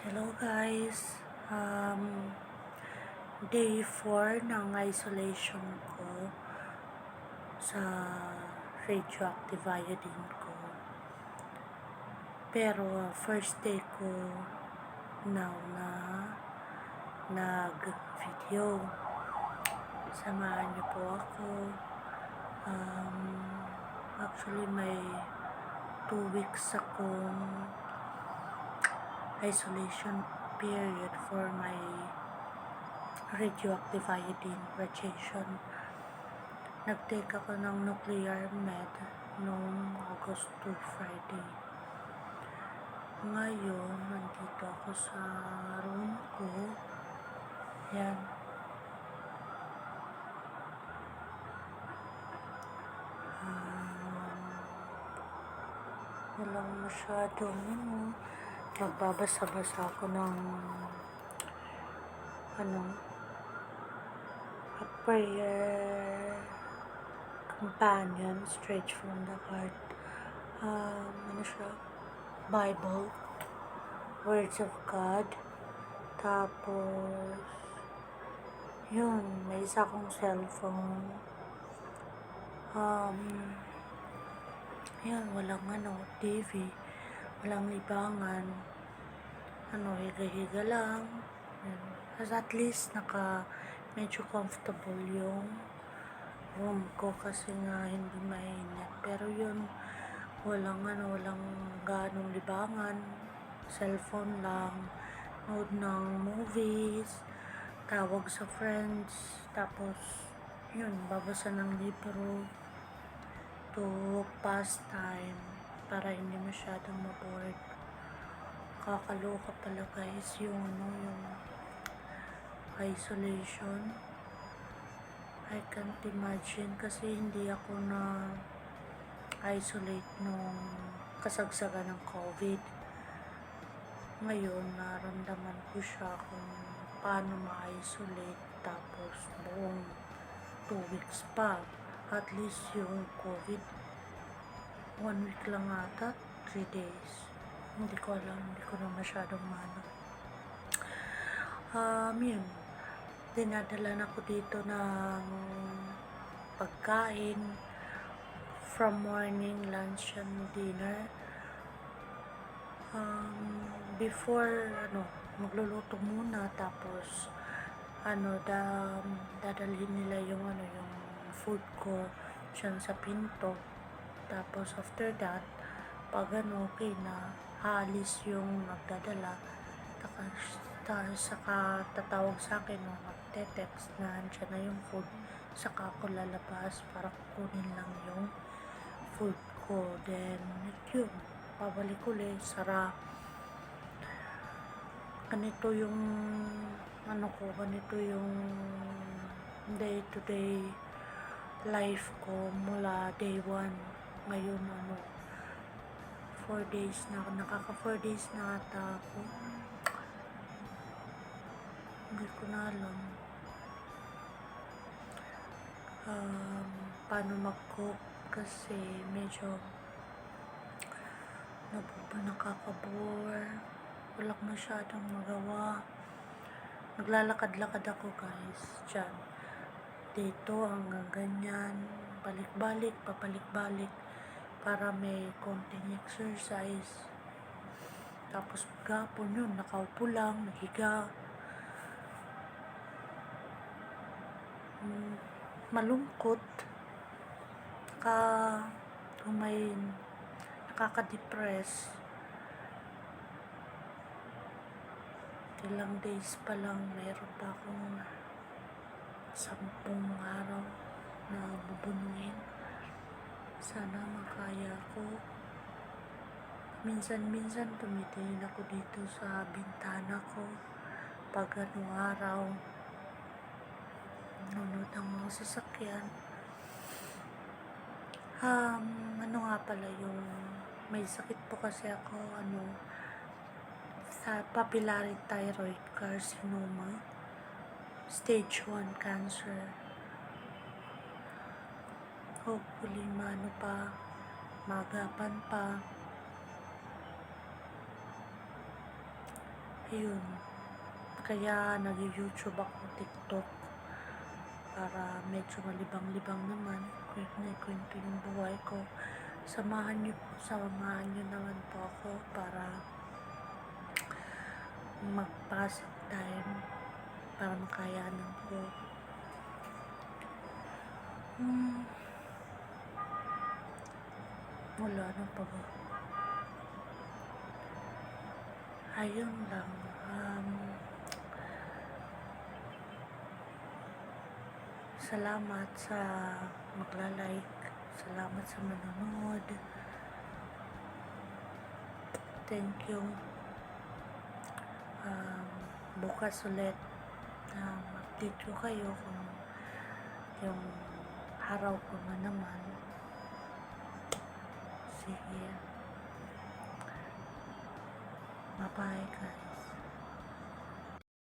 Hello guys, day 4 ng isolation ko sa radioactive iodine ko. Pero first day ko now na nag-video. Samahan niyo po ako. Actually may 2 weeks akong isolation period for my radioactive iodine radiation. Nag-take ako ng nuclear med noong August to Friday. Ngayon, nandito ako sa room ko. Yan. Walang masyadong magbabasa-basa ako ng a prayer companion straight from the heart. Siya? Bible, words of God. Tapos yun, may isa akong cellphone. Yan, walang TV, walang libangan, higa-higa lang. Yan. At least medyo comfortable yung room ko kasi nga hindi mainit. Pero yun, walang ganong libangan, cellphone lang, nood ng movies, tawag sa friends, tapos yun, babasa ng libro to pass time para hindi masyadong ma-bored. Kakaloka pala guys yung isolation. I can't imagine kasi hindi ako na isolate nung kasagsagan ng COVID. Ngayon, naramdaman ko siya kung paano ma-isolate, tapos buong 2 weeks pa. At least yung COVID, 1 week lang ata, 3 days. Hindi ko alam, hindi ko na masyadong yun. Dinadala na ko dito ng pagkain from morning, lunch, and dinner. Before, magluluto muna, tapos dadalhin nila yung food ko dyan sa pinto. Tapos after that, pag okay na, aalis yung magdadala, saka tatawag sa akin o magte-text na andyan na yung food, saka ako lalabas para kukunin lang yung food ko. Then yun, pabalik ulit, sara. Ganito yung ganito yung day to day life ko mula day 1. Ngayon 4 days na ako, nakaka 4 days na ata ako. Hindi ko na alam paano mag-cook kasi medyo nakaka-bore, walang masyadong magawa. Naglalakad-lakad ako guys dyan, dito hanggang ganyan, balik-balik, papalik-balik para may konting exercise. Tapos gapon yun, nakaupo lang, nahiga. Malungkot, nakaka-depress. Ilang days pa lang, mayroon pa akong 10 araw na bubunuin. Sana makaya ko. Minsan-minsan tumitingin ako dito sa bintana ko pag araw, nanonood ng mga sasakyan. Nga pala yung may sakit po kasi ako sa papillary thyroid carcinoma, stage 1 cancer. Hopefully magapan pa. Ayun, kaya nag-YouTube ako, TikTok, para medyo malibang-libang naman, kwento yung buhay ko. Samahan niyo naman po ako para mag-pass time, para makayanan ko. Wala na pa ba? Ayun lang. Salamat sa magla-like. Salamat sa manonood. Thank you. Bukas ulit update ko kayo kung yung araw ko naman. Sige. Bye-bye guys.